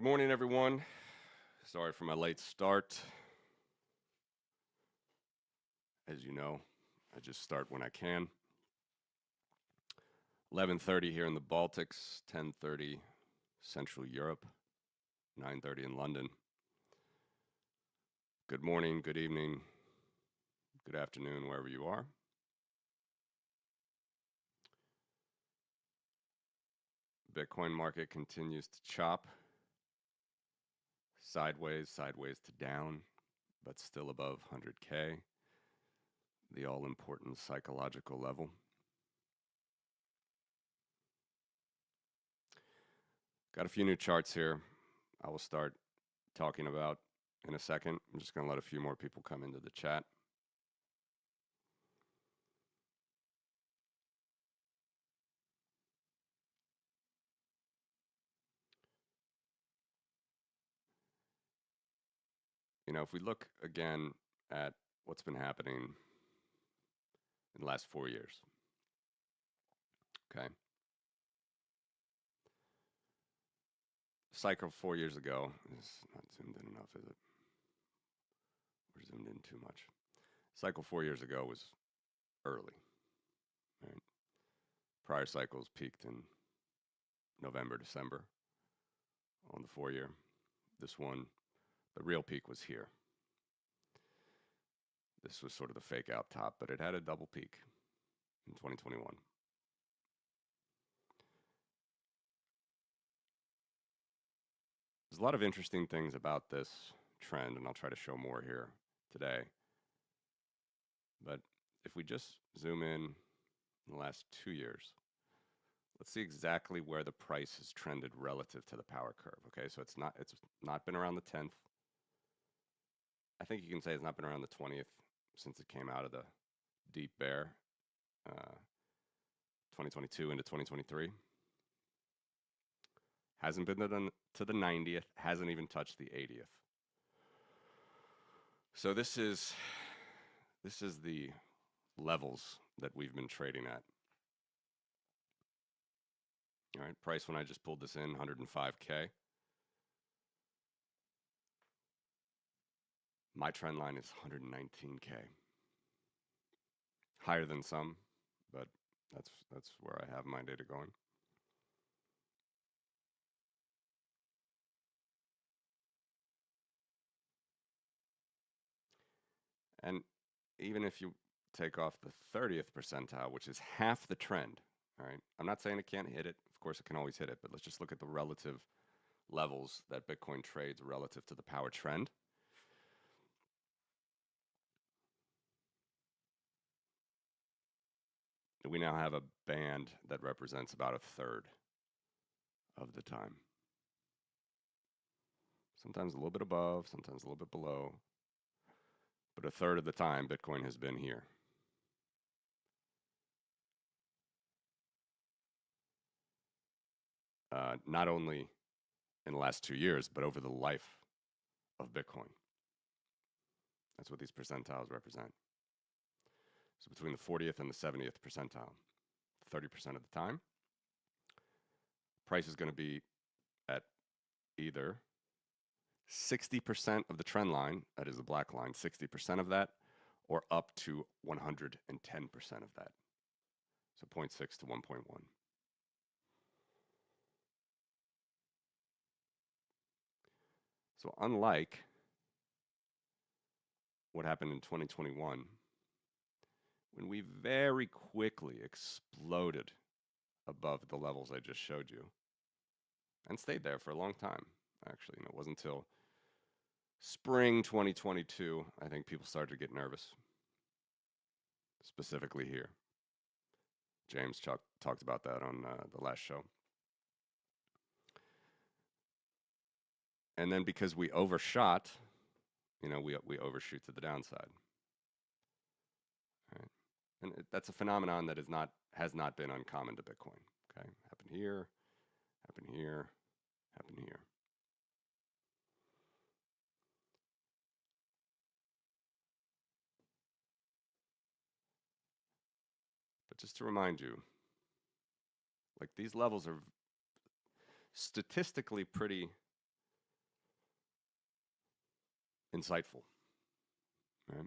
Good morning, everyone. Sorry for my late start. As you know, I just start when I can. 11:30 here in the Baltics, 10:30 Central Europe, 9:30 in London. Good morning, good evening, good afternoon, wherever you are. Bitcoin market continues to chop. Sideways to down, but still above 100K, the all-important psychological level. Got a few new charts here I will start talking about in a second. I'm just going to let a few more people come into the chat. You know, if we look again at what's been happening in the last 4 years, okay? Cycle 4 years ago is not zoomed in enough, is it? We're zoomed in too much. Cycle 4 years ago was early, right? Prior cycles peaked in November, December on the 4-year. This one, the real peak was here. This was sort of the fake out top, but it had a double peak in 2021. There's a lot of interesting things about this trend, and I'll try to show more here today. But if we just zoom in the last 2 years, let's see exactly where the price has trended relative to the power curve. Okay, so it's not been around the 10th. I think you can say it's not been around the 20th since it came out of the deep bear, 2022 into 2023. Hasn't been to the 90th, hasn't even touched the 80th. So this is the levels that we've been trading at. All right, price when I just pulled this in, 105K. My trend line is 119K. Higher than some, but that's where I have my data going. And even if you take off the 30th percentile, which is half the trend, all right? I'm not saying it can't hit it. Of course, it can always hit it, but let's just look at the relative levels that Bitcoin trades relative to the power trend. We now have a band that represents about a third of the time. Sometimes a little bit above, sometimes a little bit below, but a third of the time Bitcoin has been here. Not only in the last 2 years, but over the life of Bitcoin. That's what these percentiles represent. So between the 40th and the 70th percentile, 30% of the time, price is going to be at either 60% of the trend line, that is the black line, 60% of that, or up to 110% of that. So 0.6 to 1.1. So unlike what happened in 2021, when we very quickly exploded above the levels I just showed you, and stayed there for a long time, actually. And it wasn't until spring 2022, I think people started to get nervous, specifically here. James talked about that on the last show. And then because we overshot, you know, we overshoot to the downside. Right? And that's a phenomenon that has not been uncommon to Bitcoin. Okay, happen here, happen here, happen here. But just to remind you, like these levels are statistically pretty insightful, right?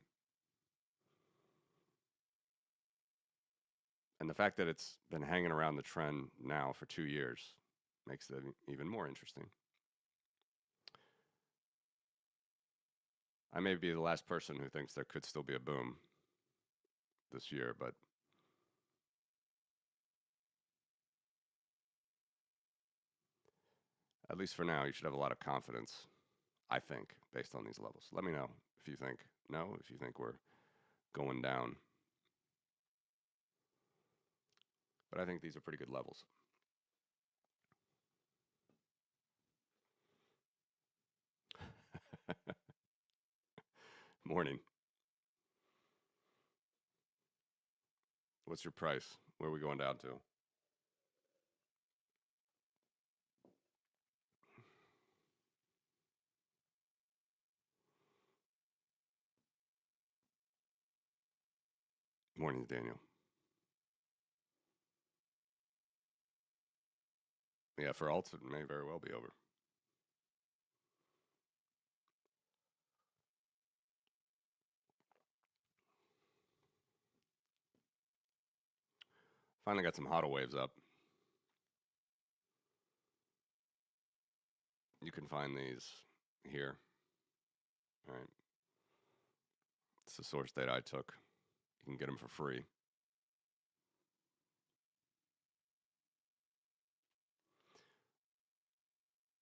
And the fact that it's been hanging around the trend now for 2 years makes it even more interesting. I may be the last person who thinks there could still be a boom this year, but at least for now, you should have a lot of confidence, I think, based on these levels. Let me know if you think no, if you think we're going down. But I think these are pretty good levels. Morning. What's your price? Where are we going down to? Morning, Daniel. Yeah, for alts, it may very well be over. Finally got some Hodl waves up. You can find these here. All right. It's the source data I took. You can get them for free.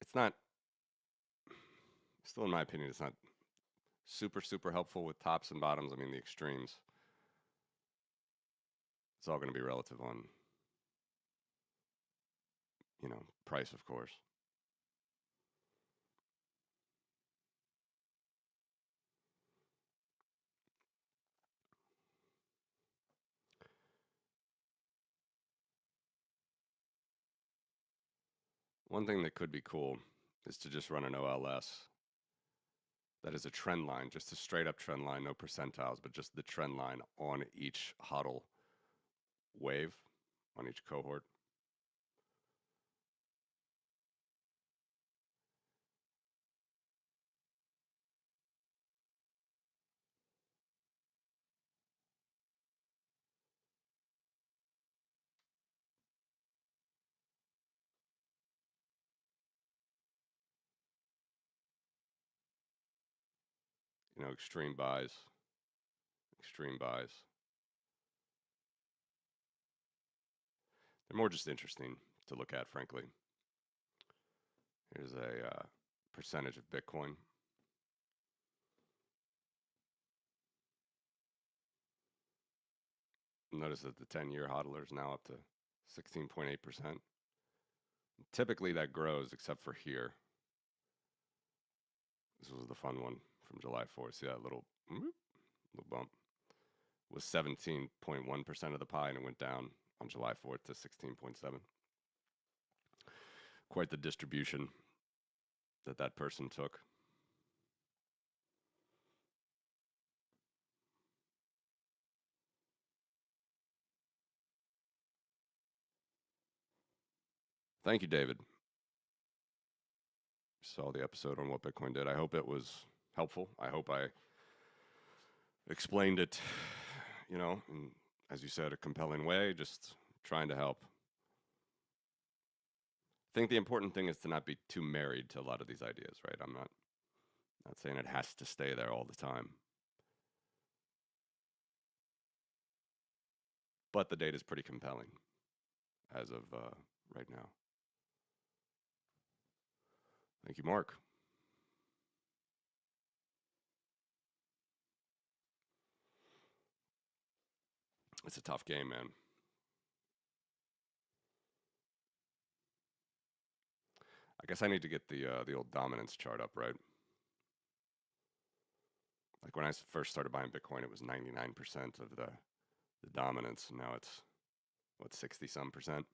It's not, still in my opinion, it's not super helpful with tops and bottoms. I mean, the extremes. It's all going to be relative on, price, of course. One thing that could be cool is to just run an OLS that is a trend line, just a straight up trend line, no percentiles, but just the trend line on each Hodl wave, on each cohort. Extreme buys, extreme buys. They're more just interesting to look at, frankly. Here's a percentage of Bitcoin. Notice that the 10-year hodler is now up to 16.8%. Typically that grows, except for here. This was the fun one from July 4th. See that little bump? It was 17.1% of the pie, and it went down on July 4th to 16.7. Quite the distribution that person took. Thank you, David. Saw the episode on what Bitcoin did. I hope it was helpful. I hope I explained it, in, as you said, a compelling way, just trying to help. I think the important thing is to not be too married to a lot of these ideas, right? I'm not saying it has to stay there all the time. But the data is pretty compelling as of right now. Thank you, Mark. It's a tough game, man. I guess I need to get the old dominance chart up, right? Like when I first started buying Bitcoin, it was 99% of the dominance. Now it's, what, 60-some percent?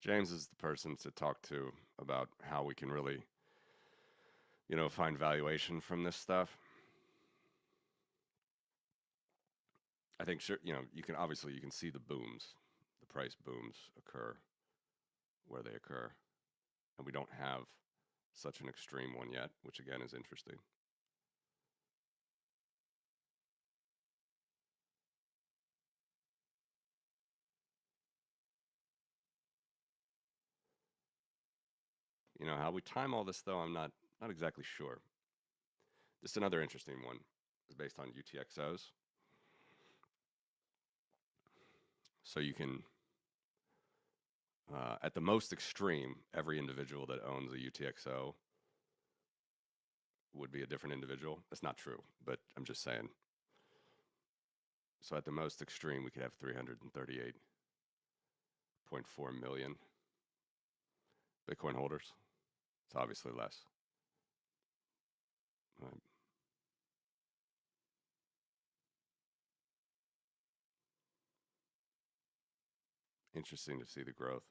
James is the person to talk to about how we can really, find valuation from this stuff. I think sure, you can see the booms, the price booms occur where they occur, and we don't have such an extreme one yet, which again is interesting. How we time all this though, I'm not exactly sure. Just another interesting one is based on UTXOs. So you can, at the most extreme, every individual that owns a UTXO would be a different individual. That's not true, but I'm just saying. So at the most extreme, we could have 338.4 million Bitcoin holders. It's obviously less. Interesting to see the growth.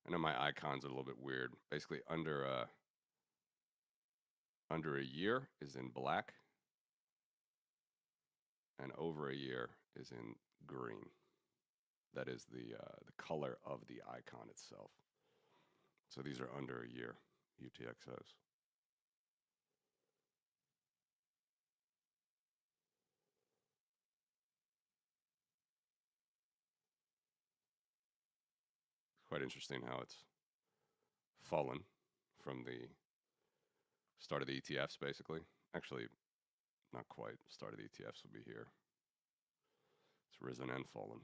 I know my icons are a little bit weird. Basically, under a year is in black, and over a year is in green. That is the color of the icon itself. So these are under a year UTXOs. Quite interesting how it's fallen from the start of the ETFs, basically. Actually, not quite. Start of the ETFs will be here. It's risen and fallen.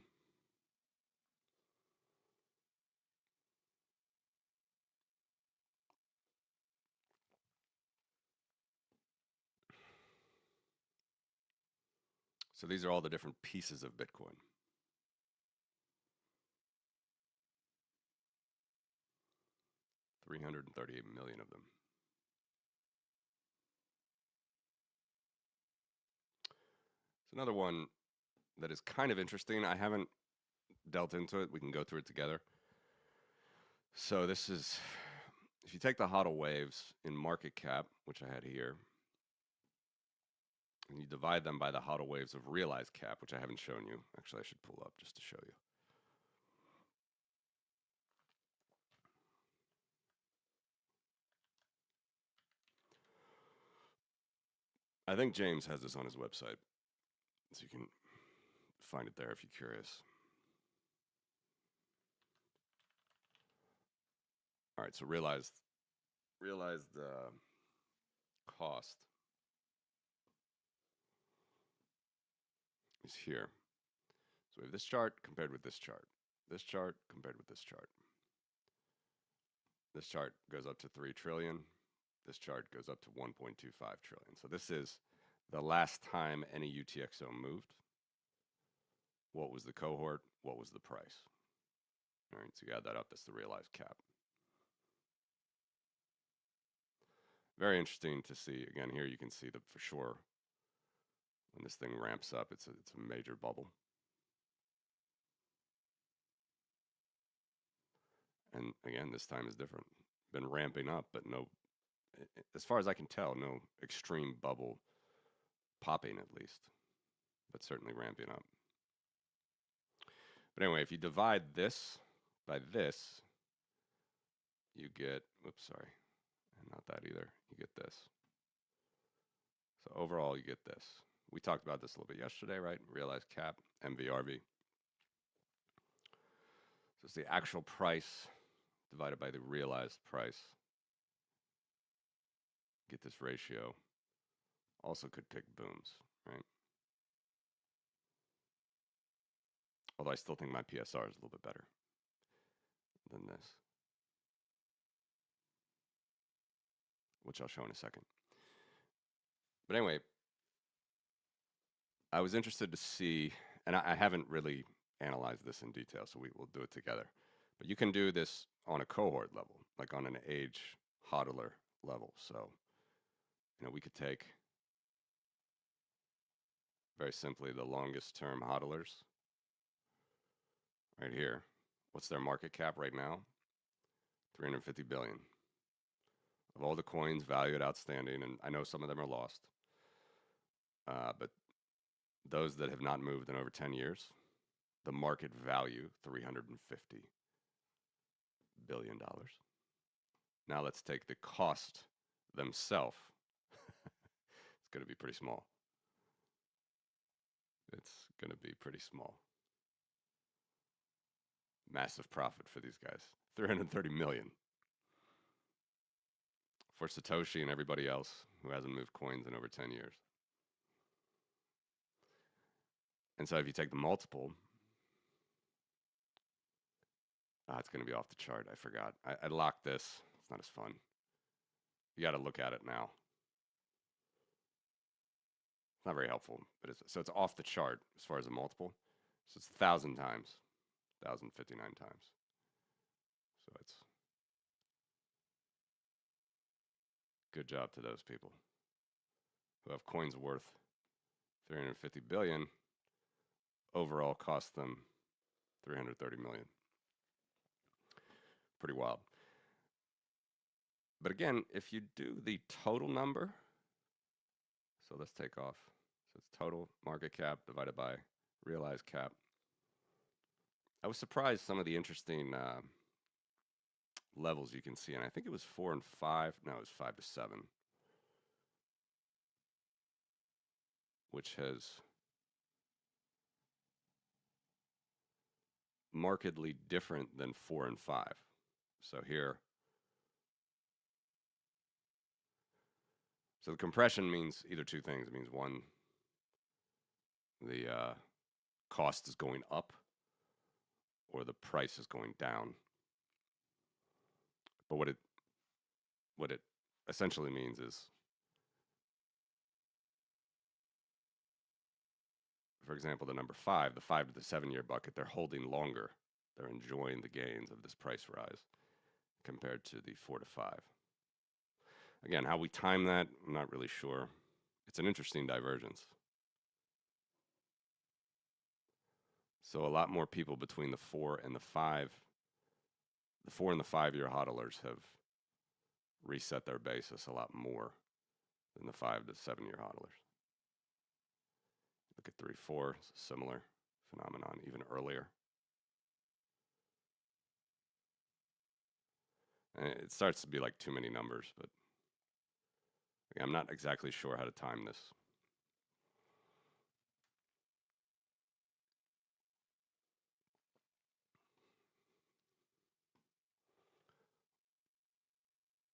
So these are all the different pieces of Bitcoin. $338 million of them. It's another one that is kind of interesting. I haven't delved into it. We can go through it together. So this is, if you take the Hodl waves in market cap, which I had here, and you divide them by the Hodl waves of realized cap, which I haven't shown you. Actually, I should pull up just to show you. I think James has this on his website, so you can find it there if you're curious. All right, so realized cost is here. So we have this chart compared with this chart. This chart compared with this chart. This chart goes up to 3 trillion. This chart goes up to 1.25 trillion. So this is the last time any UTXO moved. What was the cohort? What was the price? All right, so you add that up, that's the realized cap. Very interesting to see. Again, here you can see that for sure when this thing ramps up, it's a major bubble. And again, this time is different. Been ramping up, but no, as far as I can tell, no extreme bubble popping at least, but certainly ramping up. But anyway, if you divide this by this, you get, oops, sorry, not that either. You get this. So overall, you get this. We talked about this a little bit yesterday, right? Realized cap, MVRV. So it's the actual price divided by the realized price. Get this ratio. Also could pick booms, right? Although I still think my PSR is a little bit better than this, which I'll show in a second. But anyway, I was interested to see, and I haven't really analyzed this in detail, so we will do it together. But you can do this on a cohort level, like on an age hodler level. So, we could take very simply the longest term hodlers right here. What's their market cap right now? 350 billion. Of all the coins valued outstanding, and I know some of them are lost, but those that have not moved in over 10 years, the market value, $350 billion. Now let's take the cost themselves. It's going to be pretty small. It's going to be pretty small. Massive profit for these guys. 330 million. For Satoshi and everybody else who hasn't moved coins in over 10 years. And so if you take the multiple, it's going to be off the chart. I forgot. I locked this. It's not as fun. You got to look at it now. It's not very helpful, but so it's off the chart as far as a multiple. So it's 1,000 times, 1,059 times. So it's good job to those people who have coins worth 350 billion. Overall cost them 330 million. Pretty wild. But again, if you do the total number, so let's take off. So it's total market cap divided by realized cap. I was surprised some of the interesting levels you can see, and I think it was 4 and 5. No, it was 5 to 7, which has markedly different than 4 and 5. So here, so the compression means either two things. It means one, the cost is going up, or the price is going down. But what it essentially means is, for example, the number 5, the 5 to the 7-year bucket, they're holding longer. They're enjoying the gains of this price rise compared to the 4 to 5. Again, how we time that, I'm not really sure. It's an interesting divergence. So a lot more people between the 4 and the 5, the 4 and the 5-year hodlers have reset their basis a lot more than the 5 to 7-year hodlers. Look at 3-4, it's a similar phenomenon, even earlier. And it starts to be like too many numbers, but again, I'm not exactly sure how to time this.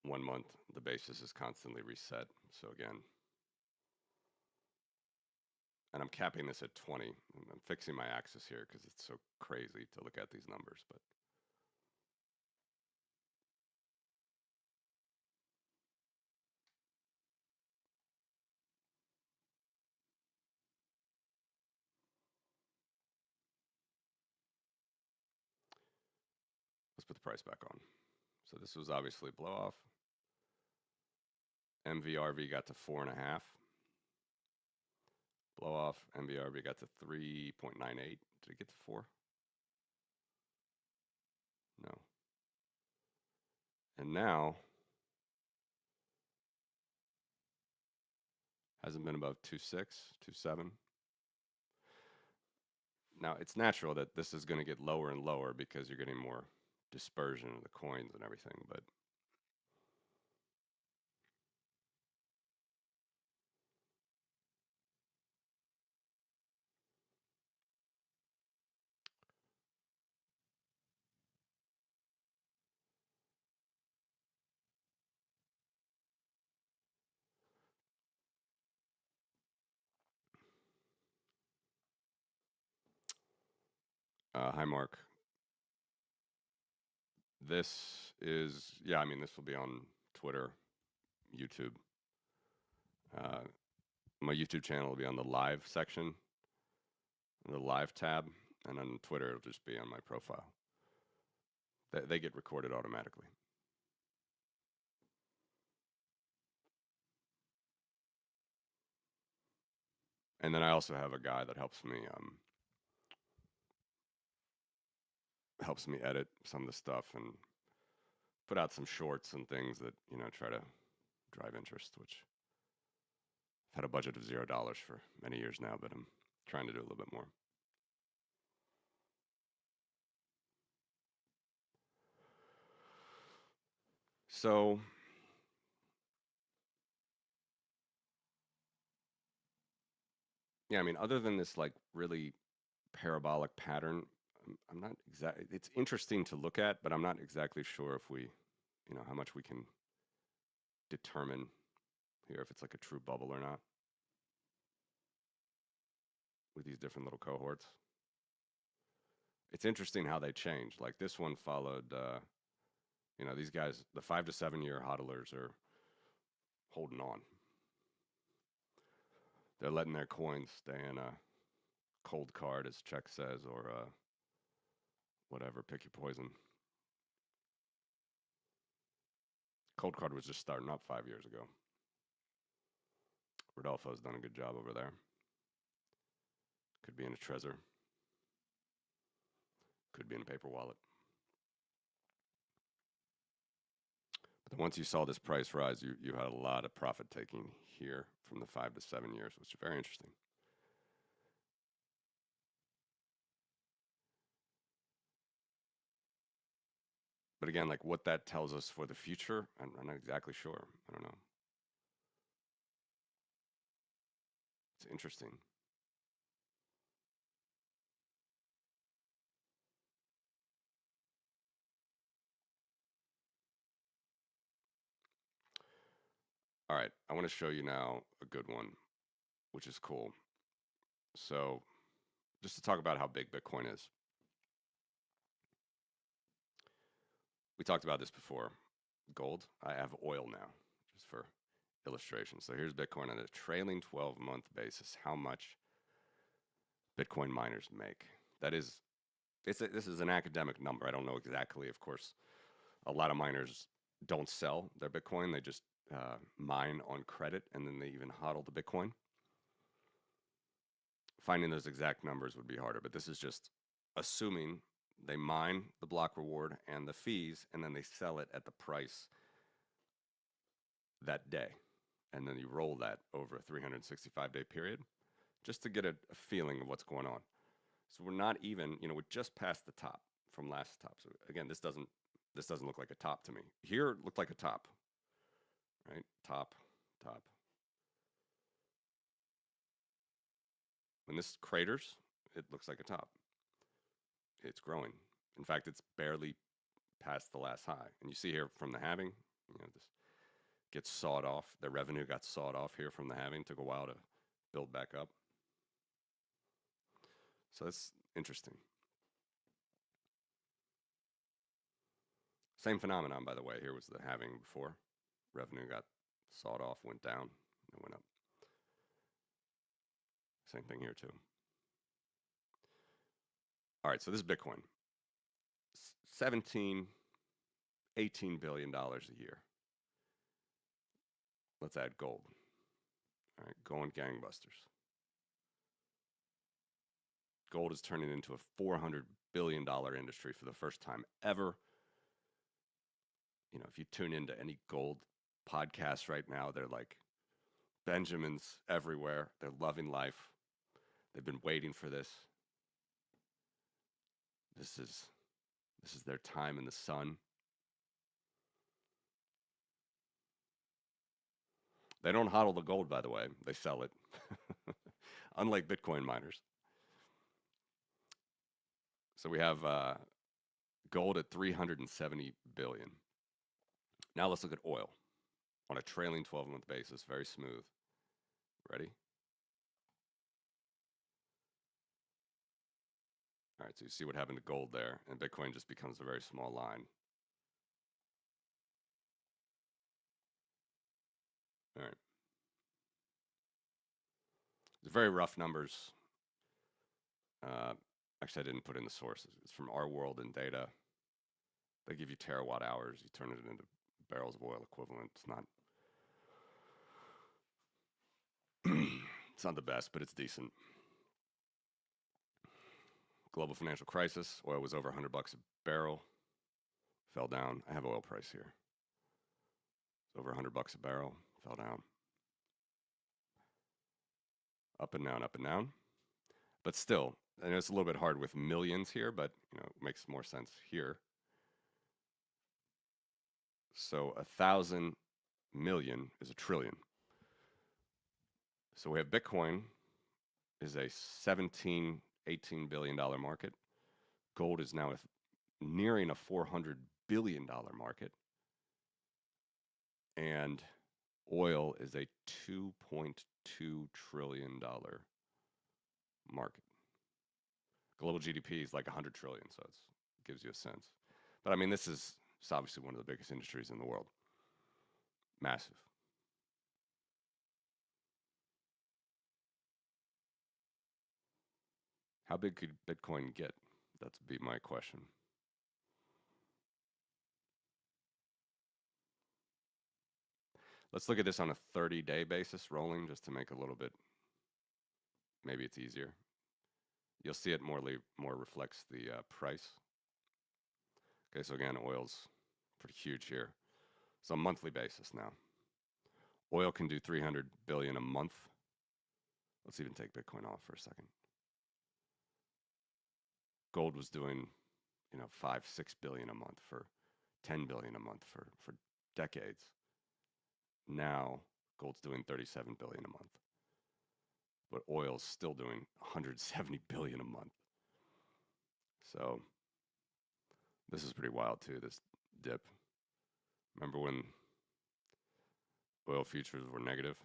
One month, the basis is constantly reset. So again, and I'm capping this at 20. I'm fixing my axis here because it's so crazy to look at these numbers, but let's put the price back on. So this was obviously blow off. MVRV got to 4.5. Blow off, MVRV got to 3.98. Did it get to 4? No. And now, hasn't been above 2.6, 2.7. Now, it's natural that this is going to get lower and lower because you're getting more dispersion of the coins and everything, but hi, Mark. This is, yeah, I mean, this will be on Twitter, YouTube. My YouTube channel will be on the live section, the live tab, and on Twitter, it'll just be on my profile. They get recorded automatically. And then I also have a guy that helps me edit some of the stuff and put out some shorts and things that, you know, try to drive interest, which I've had a budget of $0 for many years now, but I'm trying to do a little bit more. So yeah, I mean, other than this like really parabolic pattern, I'm not exactly, it's interesting to look at, but I'm not exactly sure if we, you know, how much we can determine here, if it's like a true bubble or not with these different little cohorts. It's interesting how they change. Like this one followed, you know, these guys, the 5 to 7 year hodlers are holding on. They're letting their coins stay in a cold card, as Czech says, or whatever, pick your poison. Cold card was just starting up 5 years ago. Rodolfo's done a good job over there. Could be in a Trezor. Could be in a paper wallet. But then once you saw this price rise, you had a lot of profit taking here from the 5 to 7 years, which is very interesting. But again, like what that tells us for the future, I'm not exactly sure. I don't know. It's interesting. All right, I want to show you now a good one, which is cool. So just to talk about how big Bitcoin is. We talked about this before. Gold, I have oil now, just for illustration. So here's Bitcoin on a trailing 12-month basis, how much Bitcoin miners make. That is, this is an academic number. I don't know exactly. Of course, a lot of miners don't sell their Bitcoin. They just mine on credit, and then they even hodl the Bitcoin. Finding those exact numbers would be harder, but this is just assuming they mine the block reward and the fees, and then they sell it at the price that day. And then you roll that over a 365-day period just to get a feeling of what's going on. So we're not even, you know, we're just past the top from last top. So again, this doesn't look like a top to me. Here it looked like a top, right? Top, top. When this craters, it looks like a top. It's growing. In fact, it's barely past the last high. And you see here from the halving, you know, this gets sawed off. The revenue got sawed off here from the halving. Took a while to build back up. So that's interesting. Same phenomenon, by the way. Here was the halving before. Revenue got sawed off, went down, and went up. Same thing here too. All right, so this is Bitcoin. 17, $18 billion a year. Let's add gold. All right, going gangbusters. Gold is turning into a $400 billion industry for the first time ever. You know, if you tune into any gold podcasts right now, they're like Benjamins everywhere. They're loving life. They've been waiting for this. This is their time in the sun. They don't hodl the gold, by the way. They sell it. Unlike Bitcoin miners. So we have gold at 370 billion. Now let's look at oil on a trailing 12-month basis, very smooth. Ready? All right, so you see what happened to gold there, and Bitcoin just becomes a very small line. All right. It's very rough numbers. Actually, I didn't put in the sources. It's from Our World and Data. They give you terawatt hours. You turn it into barrels of oil equivalent. It's not It's not the best, but it's decent. Global financial crisis, oil was over $100 a barrel, fell down. I have oil price here. It's over $100 a barrel, fell down. Up and down, up and down. But still, I know it's a little bit hard with millions here, but you know, it makes more sense here. So 1,000 million is a trillion. So we have Bitcoin is a 17, $18 billion market. Gold is now nearing a $400 billion market. And oil is a $2.2 trillion market. Global GDP is like 100 trillion, so it gives you a sense. But I mean, this is obviously one of the biggest industries in the world. Massive. How big could Bitcoin get? That's be my question. Let's look at this on a 30-day basis, rolling, just to make a little bit, maybe it's easier. You'll see it more reflects the price. Okay, so again, oil's pretty huge here. So monthly basis now. Oil can do 300 billion a month. Let's even take Bitcoin off for a second. Gold was doing, you know, 5-6 billion a month for 10 billion a month for decades. Now gold's doing 37 billion a month. But oil's still doing 170 billion a month. So this is pretty wild too, this dip. Remember when oil futures were negative?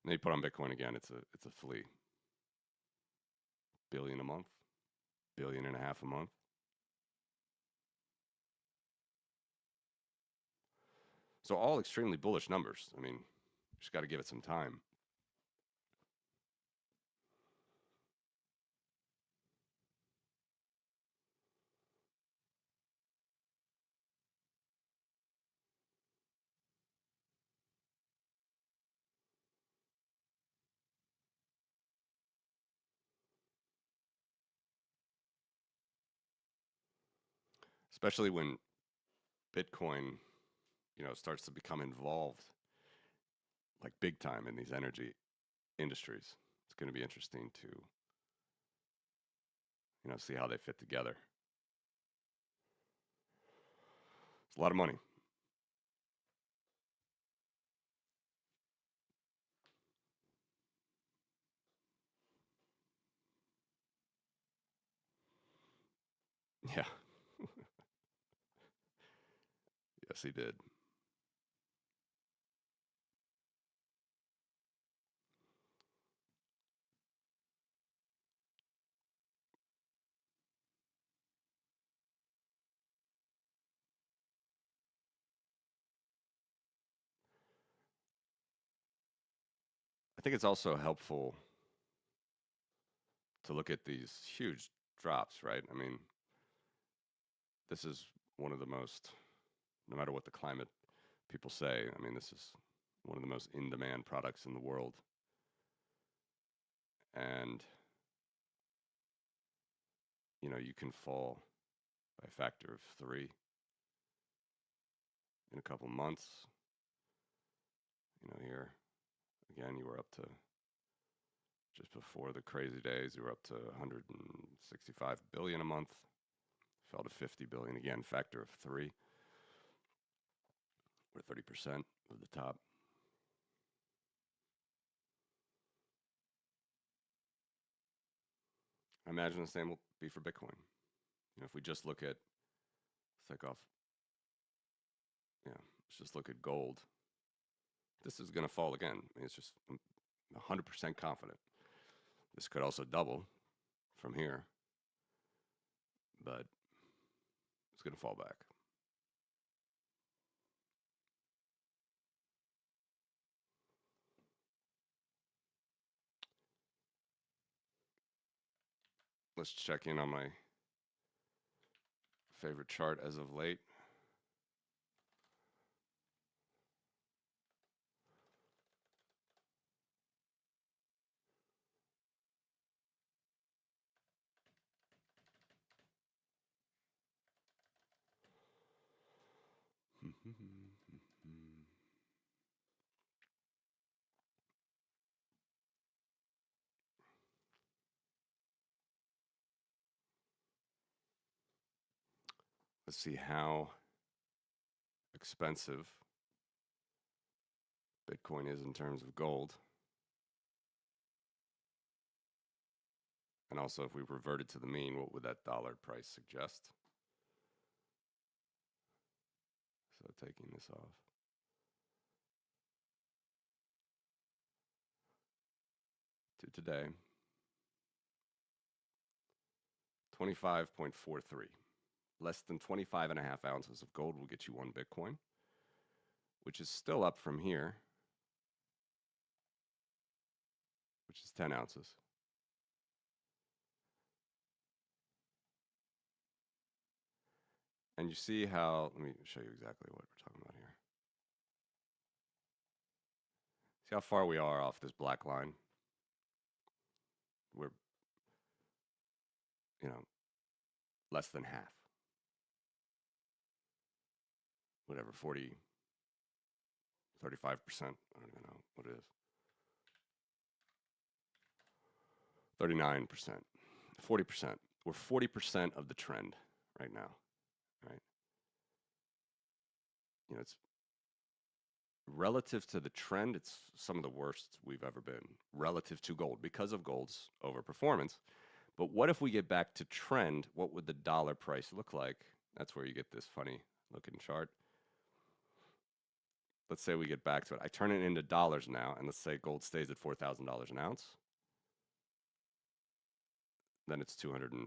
And then you put on Bitcoin again, it's a flea. Billion a month, billion and a half a month. So all extremely bullish numbers. I mean, just got to give it some time. Especially when Bitcoin, you know, starts to become involved like big time in these energy industries. It's going to be interesting to, you know, see how they fit together. It's a lot of money. Yeah. Yes, he did. I think it's also helpful to look at these huge drops, right? I mean, this is one of the most, no matter what the climate people say, I mean, this is one of the most in-demand products in the world. And, you know, you can fall by a factor of 3 in a couple months. You know, here, again, you were up to, just before the crazy days, you were up to 165 billion a month. Fell to 50 billion again, factor of 3. We're 30% of the top. I imagine the same will be for Bitcoin. You know, if we just look at, let's take off, yeah, let's just look at gold. This is going to fall again. I mean, it's just, I'm 100% confident. This could also double from here, but it's going to fall back. Let's check in on my favorite chart as of late. Let's see how expensive Bitcoin is in terms of gold. And also, if we reverted to the mean, what would that dollar price suggest? So taking this off. To today, 25.43. Less than 25 and a half ounces of gold will get you 1 Bitcoin, which is still up from here, which is 10 ounces. And you see how, let me show you exactly what we're talking about here. See how far we are off this black line? We're, less than half. Whatever, 40, 35%. I don't even know what it is. 39%, 40%. We're 40% of the trend right now, right? It's relative to the trend, it's some of the worst we've ever been relative to gold because of gold's overperformance. But what if we get back to trend? What would the dollar price look like? That's where you get this funny looking chart. Let's say we get back to it. I turn it into dollars now, and let's say gold stays at $4,000 an ounce. Then it's $250,000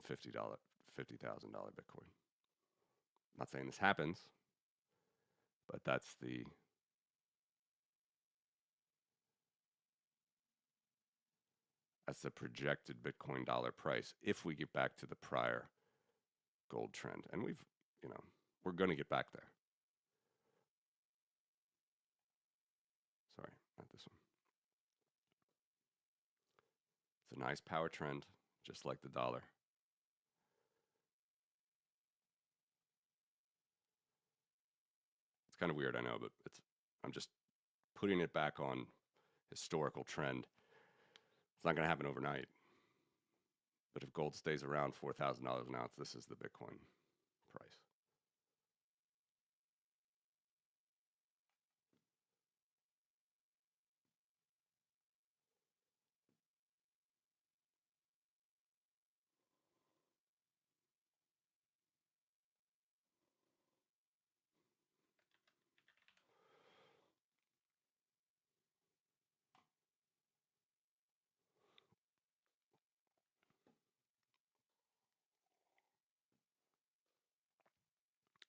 Bitcoin. I'm not saying this happens, but that's the projected Bitcoin dollar price if we get back to the prior gold trend. And we're going to get back there. Sorry, not this one. It's a nice power trend, just like the dollar. It's kind of weird, I know, but I'm just putting it back on historical trend. It's not going to happen overnight. But if gold stays around $4,000 an ounce, this is the Bitcoin price.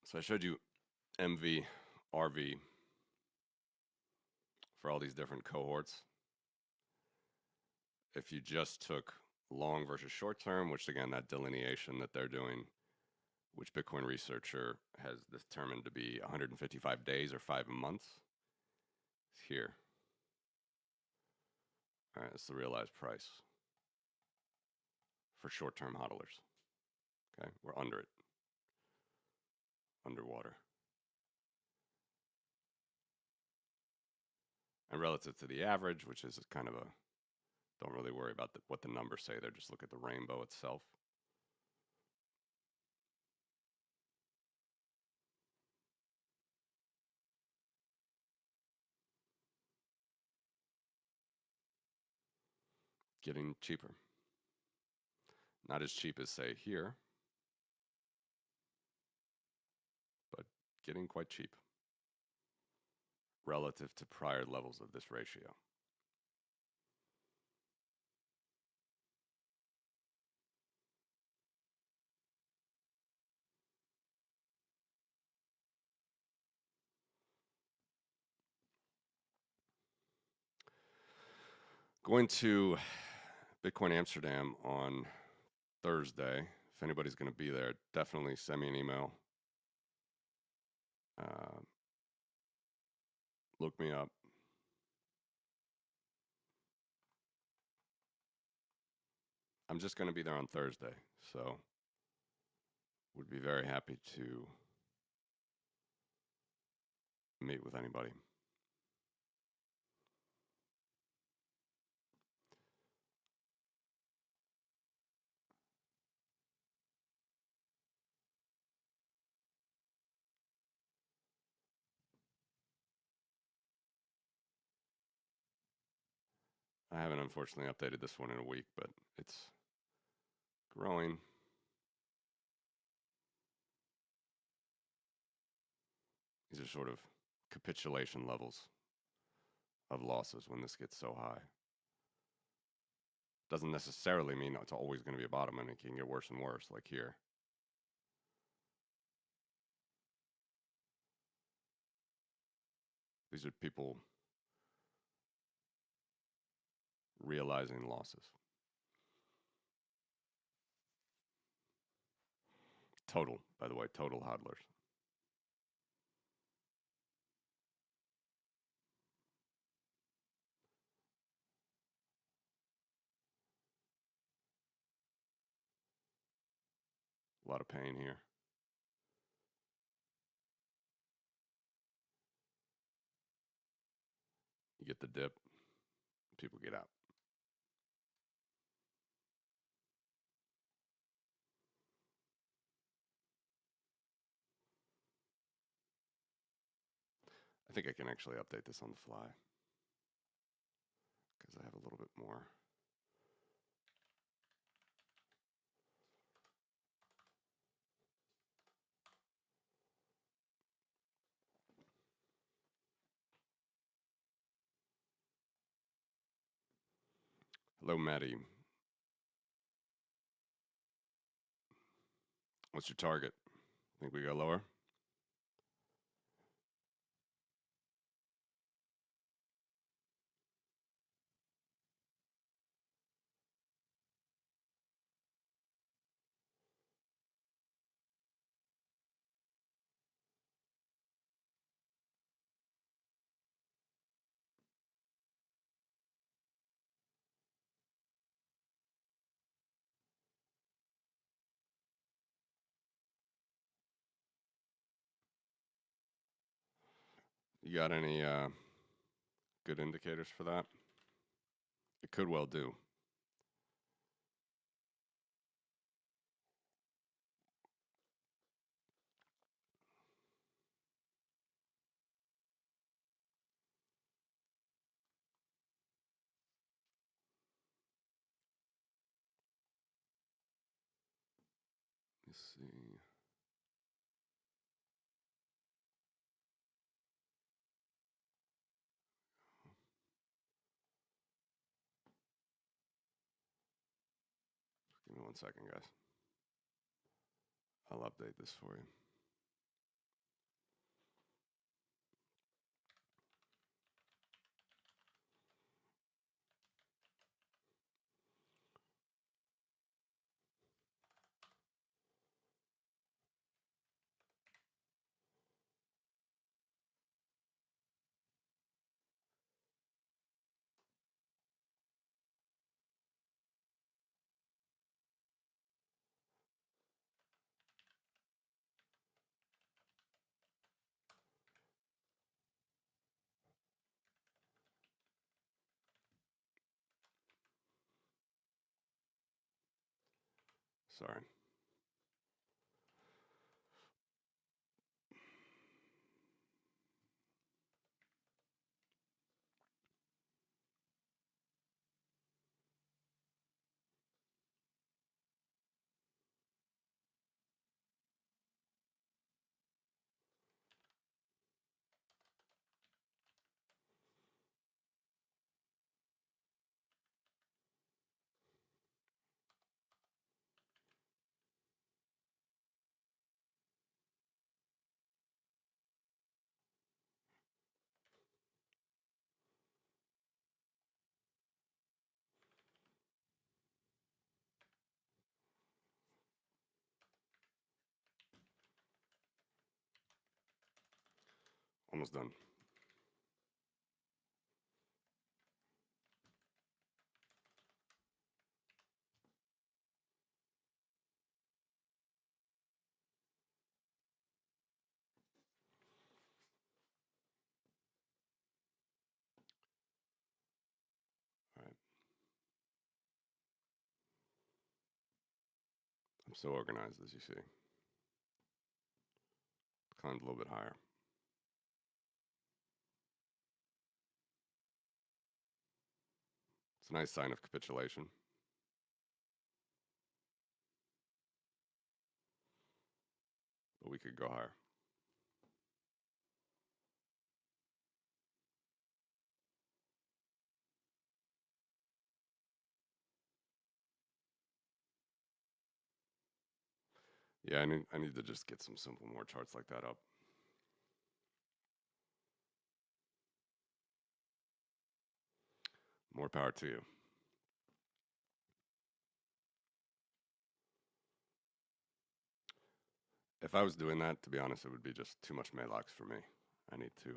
So I showed you MV, RV for all these different cohorts. If you just took long versus short term, which again, that delineation that they're doing, which Bitcoin researcher has determined to be 155 days or 5 months, is here. All right, it's the realized price for short-term hodlers. Okay, we're under it, underwater. And relative to the average, which is kind of don't really worry about what the numbers say there, just look at the rainbow itself. Getting cheaper. Not as cheap as, say, here, but getting quite cheap relative to prior levels of this ratio. Going to Bitcoin Amsterdam on Thursday. If anybody's going to be there, definitely send me an email. Look me up. I'm just going to be there on Thursday, so would be very happy to meet with anybody. I haven't unfortunately updated this one in a week, but it's growing. These are sort of capitulation levels of losses when this gets so high. Doesn't necessarily mean it's always going to be a bottom, and it can get worse and worse, like here. These are people realizing losses. Total, by the way, total hodlers. A lot of pain here. You get the dip, people get out. I think I can actually update this on the fly because I have a little bit more. Hello, Maddie. What's your target? Think we go lower? You got any good indicators for that? It could well do. Let's see. Give me 1 second, guys. I'll update this for you. Sorry. Almost done. so organized, as you see. Climbed a little bit higher. It's a nice sign of capitulation. But we could go higher. Yeah, I need to just get some simple more charts like that up. More power to you. If I was doing that, to be honest, it would be just too much Malox for me. I need to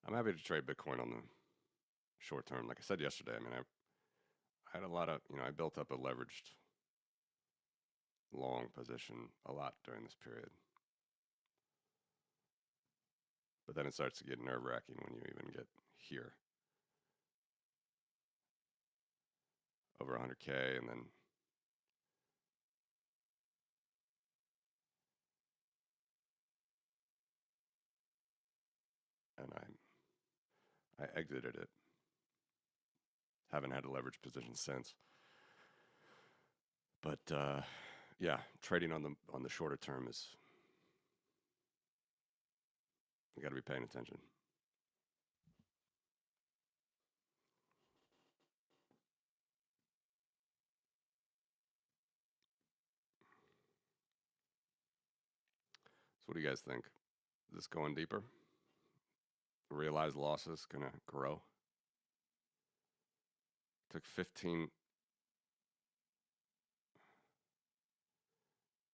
I'm happy to trade Bitcoin on the short term. Like I said yesterday, I mean, I had a lot of, I built up a leveraged long position a lot during this period. But then it starts to get nerve-wracking when you even get here. Over 100K, and then I exited it. Haven't had a leverage position since. But yeah, trading on the shorter term is, you got to be paying attention. So what do you guys think? Is this going deeper? Realized losses gonna grow? Took 15.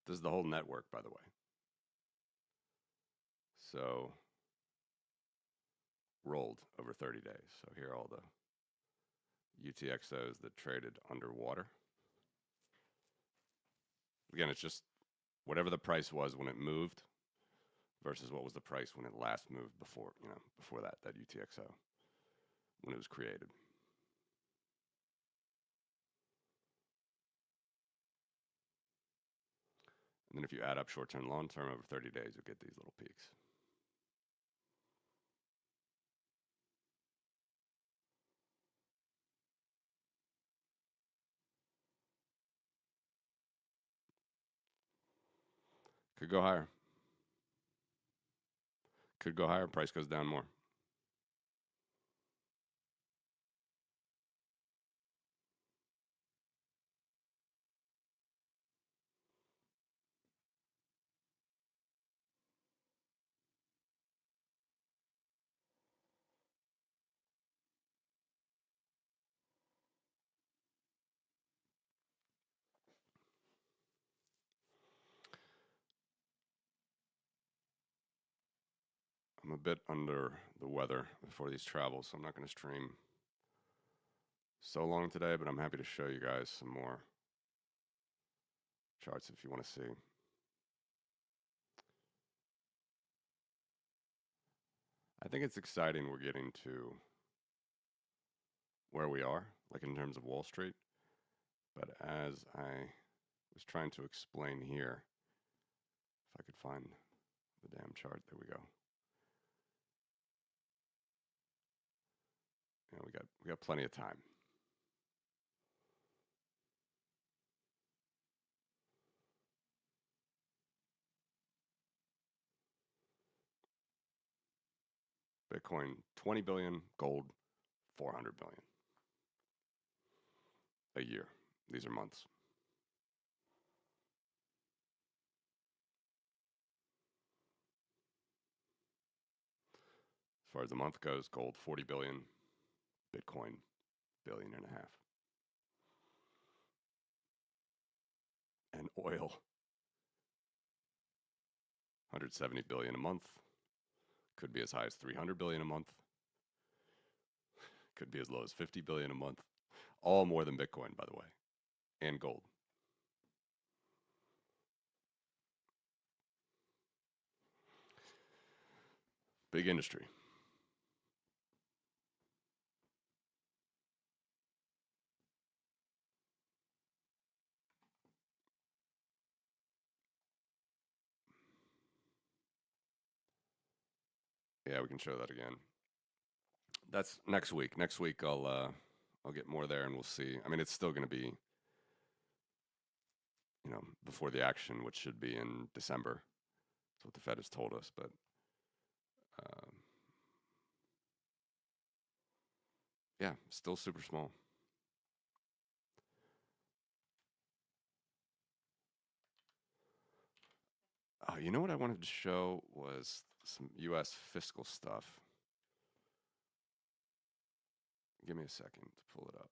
This is the whole network, by the way. So rolled over 30 days. So here are all the UTXOs that traded underwater. Again, it's just whatever the price was when it moved versus what was the price when it last moved before, before that UTXO, when it was created. And then if you add up short-term, long-term over 30 days, you'll get these little peaks. Could go higher. Could go higher, price goes down more. I'm a bit under the weather before these travels, so I'm not going to stream so long today, but I'm happy to show you guys some more charts if you want to see. I think it's exciting we're getting to where we are, like in terms of Wall Street. But as I was trying to explain here, if I could find the damn chart, there we go. We got plenty of time. Bitcoin 20 billion, gold 400 billion a year. These are months. As far as the month goes, gold 40 billion, Bitcoin billion and a half. And oil 170 billion a month. Could be as high as 300 billion a month. Could be as low as 50 billion a month. All more than Bitcoin, by the way, and gold. Big industry. Yeah, we can show that again. That's next week. Next week I'll get more there and we'll see. I mean, it's still going to be, before the action, which should be in December. That's what the Fed has told us. But um, yeah, still super small. You know what I wanted to show was some U.S. fiscal stuff. Give me a second to pull it up.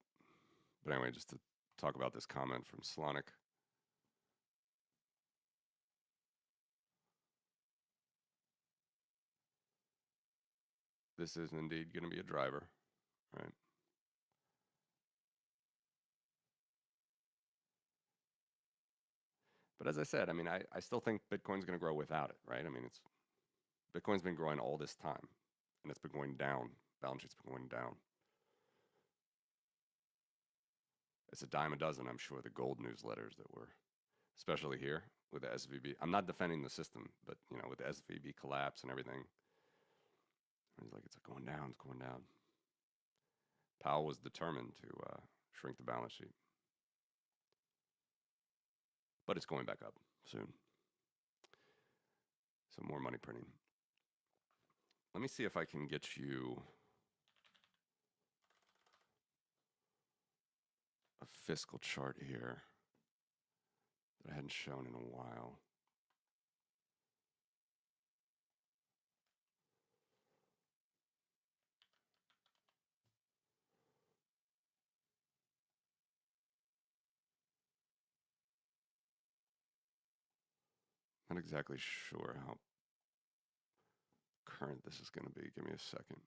But anyway, just to talk about this comment from Slonic. This is indeed going to be a driver, right? But as I said, I mean, I still think Bitcoin's going to grow without it, right? I mean, Bitcoin's been growing all this time, and it's been going down. Balance sheet's been going down. It's a dime a dozen, I'm sure, the gold newsletters that were, especially here with the SVB. I'm not defending the system, but with the SVB collapse and everything, it's like it's going down, it's going down. Powell was determined to shrink the balance sheet, but it's going back up soon. So more money printing. Let me see if I can get you a fiscal chart here that I hadn't shown in a while. Not exactly sure how current this is going to be. Give me a second.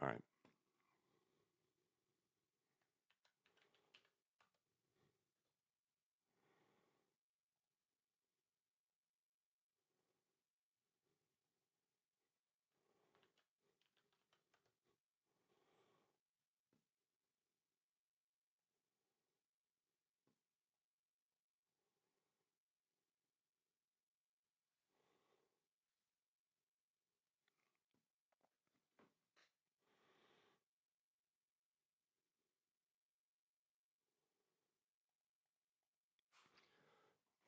All right.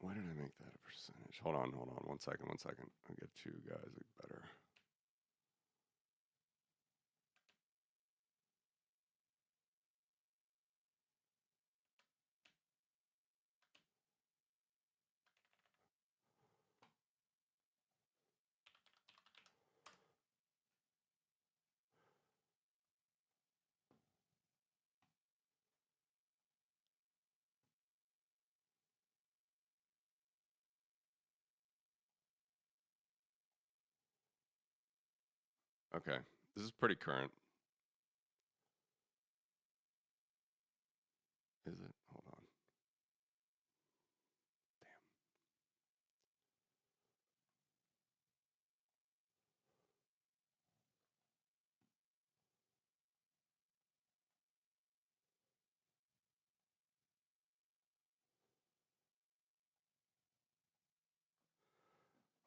Why did I make that a percentage? Hold on. 1 second. I'll get you guys better. Okay. This is pretty current. Is it? Hold on. Damn.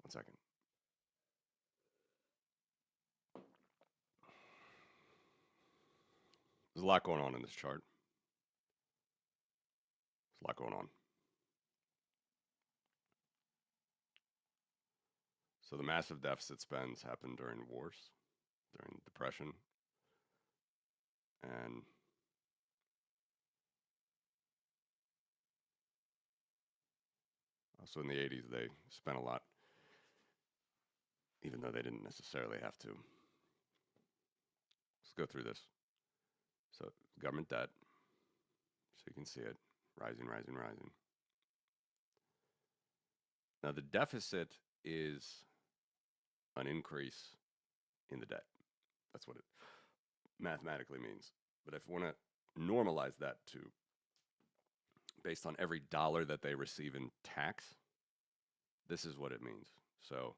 1 second. There's a lot going on in this chart. There's a lot going on. So the massive deficit spends happened during wars, during the Depression, and also in the 80s they spent a lot, even though they didn't necessarily have to. Let's go through this. So government debt, so you can see it rising. Now, the deficit is an increase in the debt. That's what it mathematically means. But if we want to normalize that to based on every dollar that they receive in tax, this is what it means. So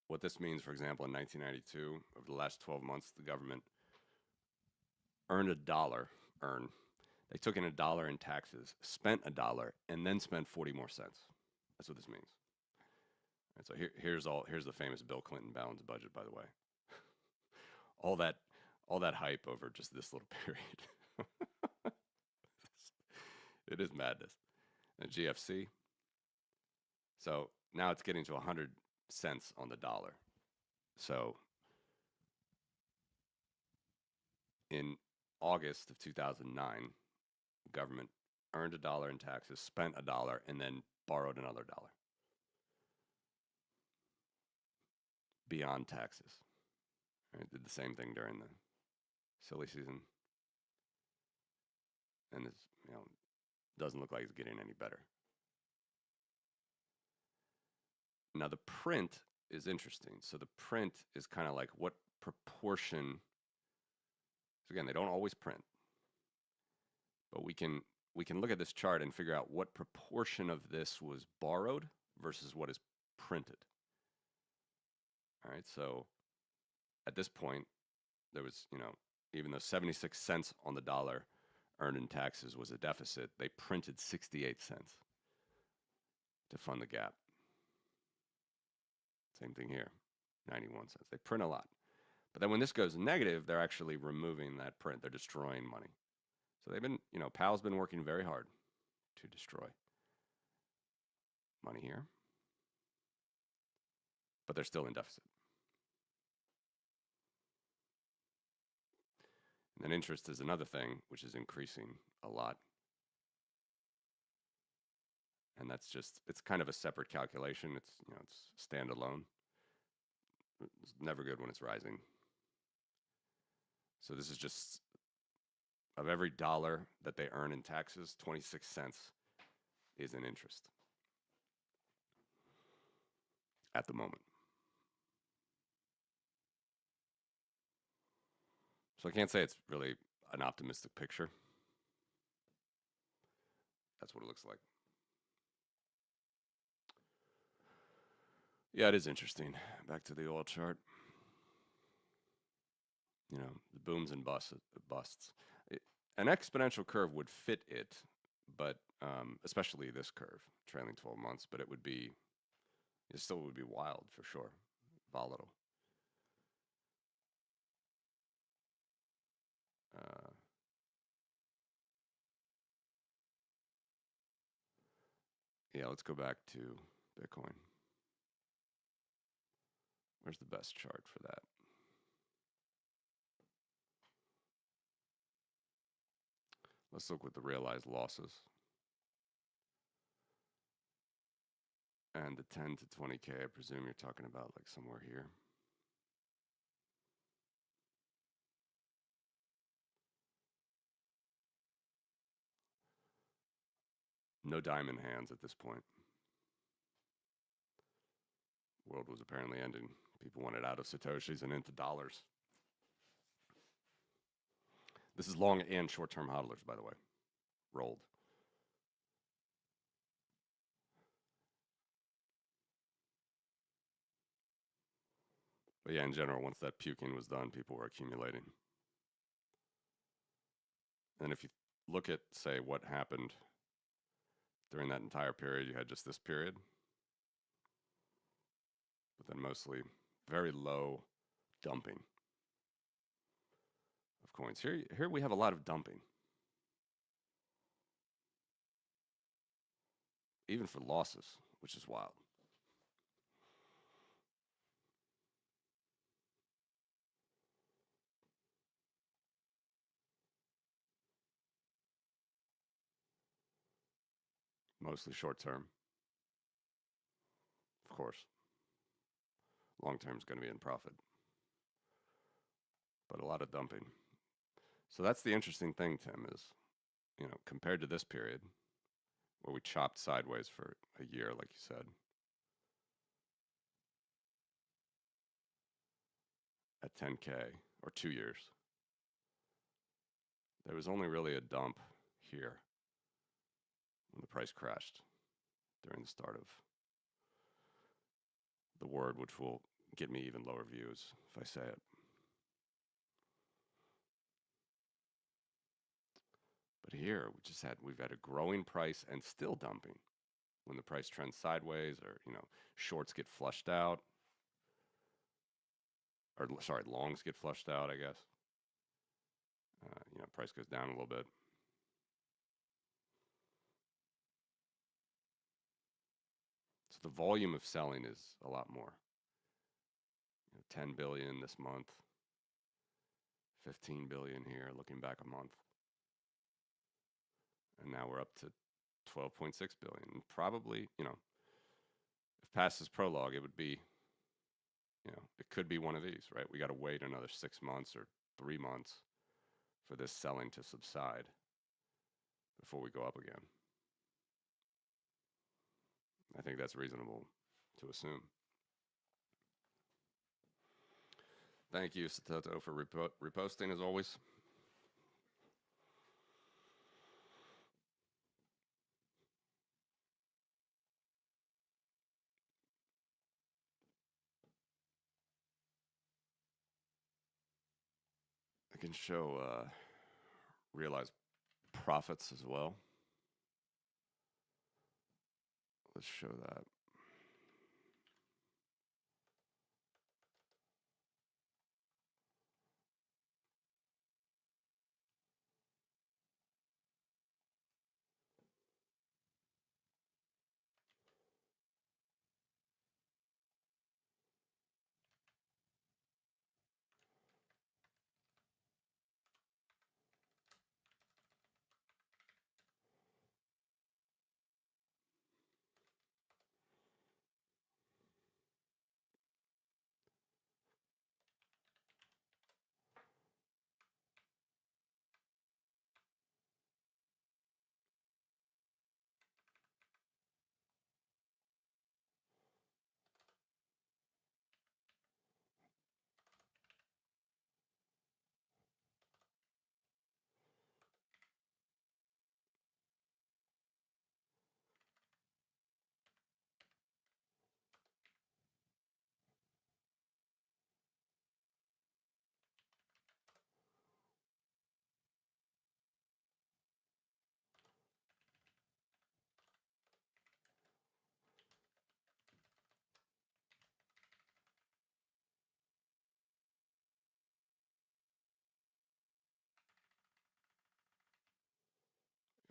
what this means, for example, in 1992, over the last 12 months, the government earned a dollar, they took in $1 in taxes, spent $1, and then spent 40 more cents. That's what this means. And so here's the famous Bill Clinton balanced budget, by the way. all that hype over just this little period. It is madness. And GFC. So now it's getting to 100 cents on the dollar. So in August of 2009, the government earned $1 in taxes, spent $1, and then borrowed another $1 beyond taxes. Right? Did the same thing during the silly season, and it's, doesn't look like it's getting any better. Now the print is interesting. So the print is kind of like what proportion. So again, they don't always print, but we can look at this chart and figure out what proportion of this was borrowed versus what is printed. All right, so at this point, there was, even though 76 cents on the dollar earned in taxes was a deficit, they printed 68 cents to fund the gap. Same thing here, 91 cents. They print a lot. But then when this goes negative, they're actually removing that print. They're destroying money. So they've been, Powell's been working very hard to destroy money here. But they're still in deficit. And then interest is another thing, which is increasing a lot. And that's just, it's kind of a separate calculation. It's, it's standalone. It's never good when it's rising. So this is just, of every dollar that they earn in taxes, 26 cents is in interest at the moment. So I can't say it's really an optimistic picture. That's what it looks like. Yeah, it is interesting. Back to the oil chart. The booms and busts. An exponential curve would fit it, but especially this curve, trailing 12 months, but it still would be wild for sure, volatile. Yeah, let's go back to Bitcoin. Where's the best chart for that? Let's look with the realized losses. And the 10 to 20K, I presume you're talking about like somewhere here. No diamond hands at this point. World was apparently ending. People wanted out of Satoshis and into dollars. This is long and short-term hodlers, by the way, rolled. But yeah, in general, once that puking was done, people were accumulating. And if you look at, say, what happened during that entire period, you had just this period, but then mostly very low dumping of coins. Here we have a lot of dumping. Even for losses, which is wild. Mostly short term. Of course. Long term is going to be in profit. But a lot of dumping. So that's the interesting thing, Tim, is, compared to this period, where we chopped sideways for a year, like you said. At 10K, or 2 years. There was only really a dump here when the price crashed during the start of the word, which will get me even lower views if I say it. But here we've had a growing price and still dumping. When the price trends sideways, or shorts get flushed out, or sorry, longs get flushed out, I guess. Price goes down a little bit. So the volume of selling is a lot more. 10 billion this month, 15 billion here, looking back a month. And now we're up to 12.6 billion. Probably, if past is prologue, it would be, it could be one of these, right? We got to wait another 6 months or 3 months for this selling to subside before we go up again. I think that's reasonable to assume. Thank you, Satoto, for reposting as always. I can show realized profits as well. Let's show that.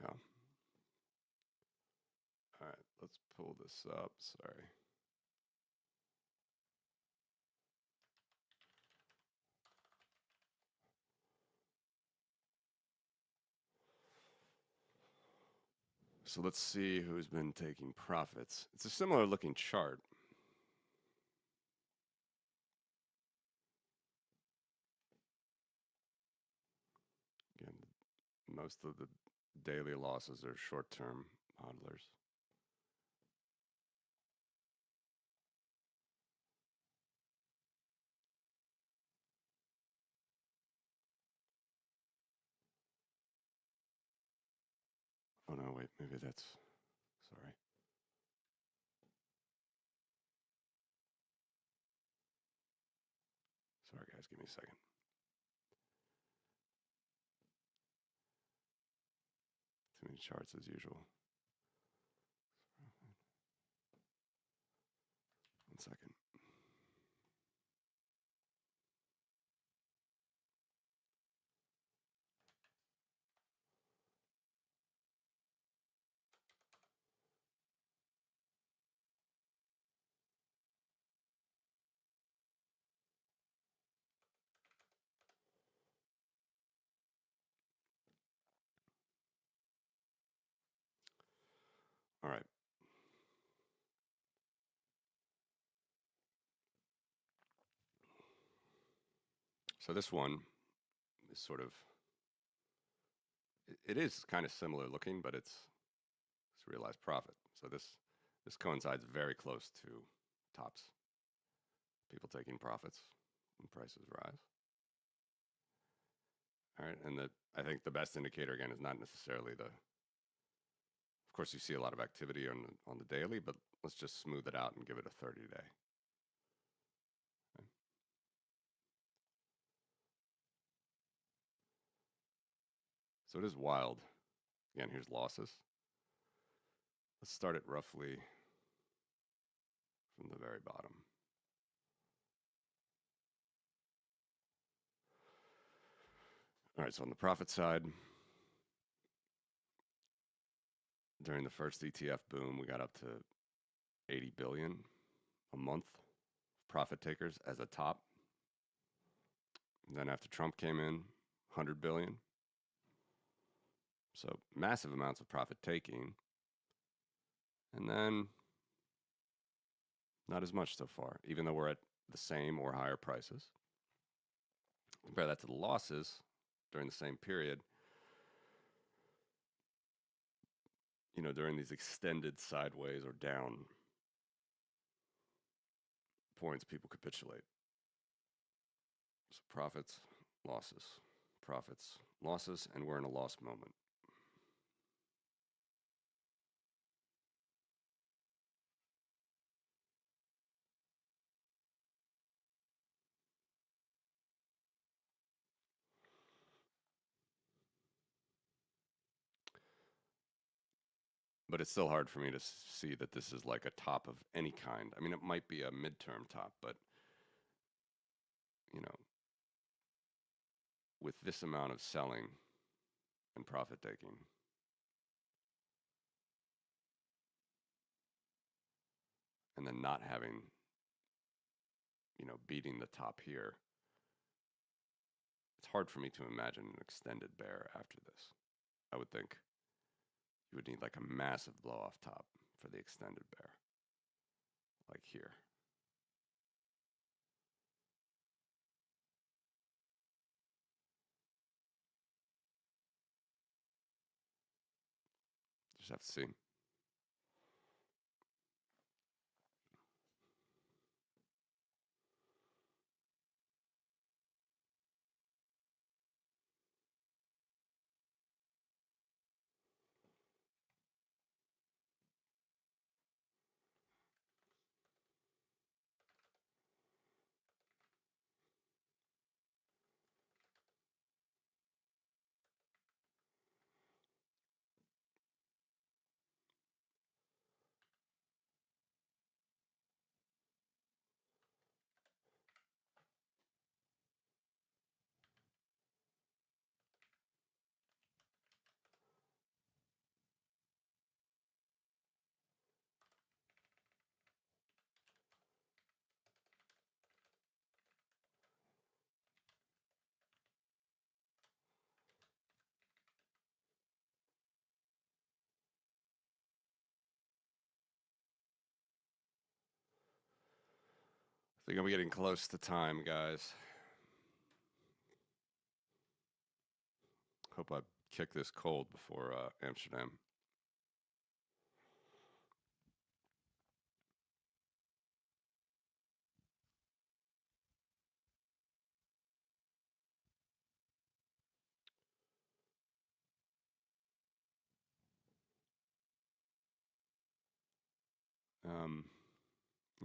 Yeah. All right, let's pull this up. Sorry. So let's see who's been taking profits. It's a similar looking chart. Again, most of the daily losses are short-term hodlers. Oh no, wait, maybe that's, sorry. Sorry guys, give me a second. Too many charts as usual. 1 second. All right. So this one is sort of, it is kind of similar looking, but it's realized profit. So this coincides very close to tops. People taking profits when prices rise. All right, and I think the best indicator again is not necessarily the. Of course, you see a lot of activity on the daily, but let's just smooth it out and give it a 30-day. Okay. So it is wild. Again, here's losses. Let's start it roughly from the very bottom. All right, so on the profit side, during the first ETF boom, we got up to 80 billion a month profit takers as a top. And then after Trump came in, 100 billion. So massive amounts of profit taking. And then not as much so far, even though we're at the same or higher prices. Compare that to the losses during the same period. You know, during these extended sideways or down points, people capitulate. So profits, losses, and we're in a loss moment. But it's still hard for me to see that this is like a top of any kind. I mean, it might be a midterm top, but, you know, with this amount of selling and profit taking, and then not having, you know, beating the top here, it's hard for me to imagine an extended bear after this. I would think you would need like a massive blow off top for the extended bear, like here. Just have to see. I think I'm getting close to time, guys. Hope I kick this cold before Amsterdam.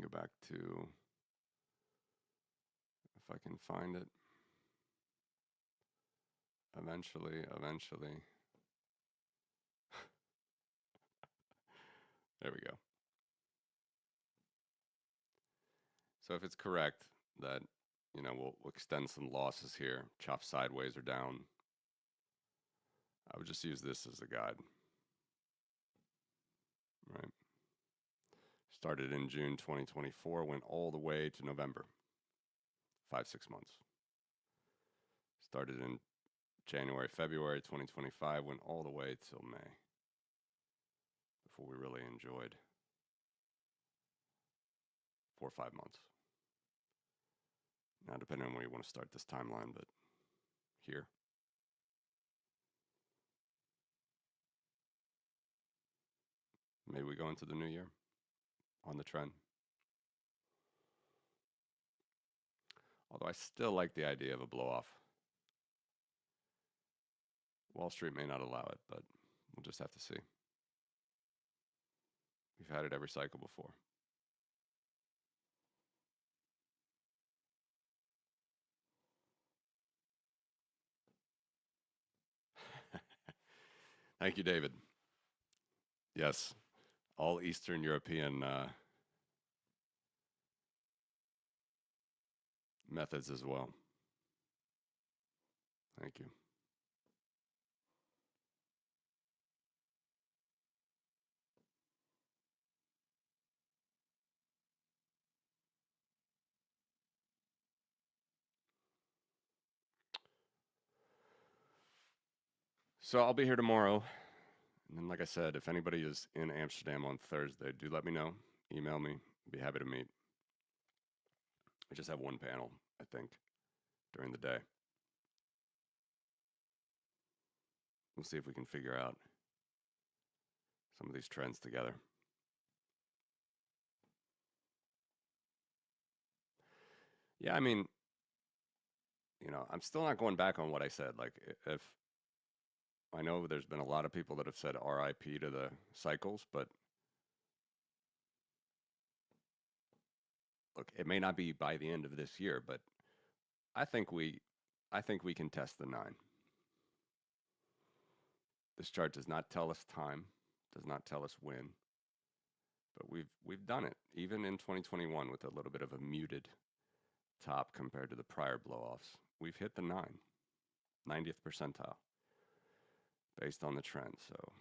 Go back to, if I can find it. Eventually. There we go. So if it's correct that, you know, we'll extend some losses here, chop sideways or down, I would just use this as a guide. Right. Started in June 2024, went all the way to November. 5-6 months. Started in January, February 2025, went all the way till May before we really enjoyed 4 or 5 months. Now, depending on where you want to start this timeline, but here. Maybe we go into the new year on the trend. Although I still like the idea of a blow-off. Wall Street may not allow it, but we'll just have to see. We've had it every cycle before. Thank you, David. Yes, all Eastern European methods as well. Thank you. So I'll be here tomorrow. And then, like I said, if anybody is in Amsterdam on Thursday, do let me know. Email me. Be happy to meet. I just have one panel, I think, during the day. We'll see if we can figure out some of these trends together. Yeah, I mean, I'm still not going back on what I said. Like, if I know there's been a lot of people that have said RIP to the cycles, but look, it may not be by the end of this year, but I think we can test the 9. This chart does not tell us time, does not tell us when, but we've done it even in 2021 with a little bit of a muted top compared to the prior blowoffs. We've hit the 90th percentile based on the trend. So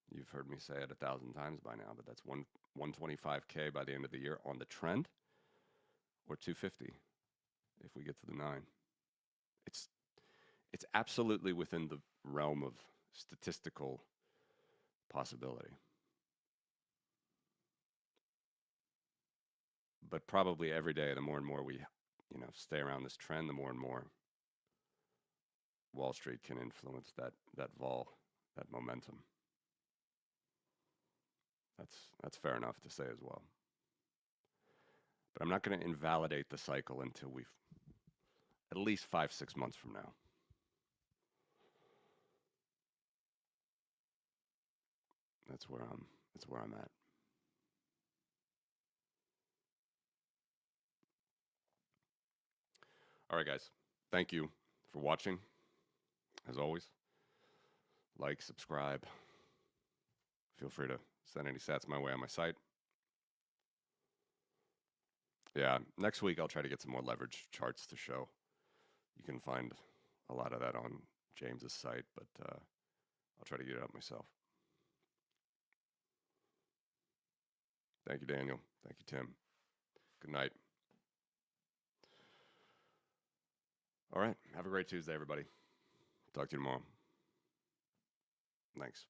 you've heard me say it 1,000 times by now, but that's 125K by the end of the year on the trend, or 250 if we get to the 9. It's absolutely within the realm of statistical possibility. But probably every day, the more and more we, stay around this trend, the more and more Wall Street can influence that vol, that momentum. That's fair enough to say as well. But I'm not going to invalidate the cycle until we've at least 5-6 months from now. That's where I'm at. All right, guys. Thank you for watching. As always, like, subscribe. Feel free to send any sats my way on my site. Yeah, next week I'll try to get some more leverage charts to show. You can find a lot of that on James's site, but I'll try to get it up myself. Thank you, Daniel. Thank you, Tim. Good night. All right. Have a great Tuesday, everybody. Talk to you tomorrow. Thanks.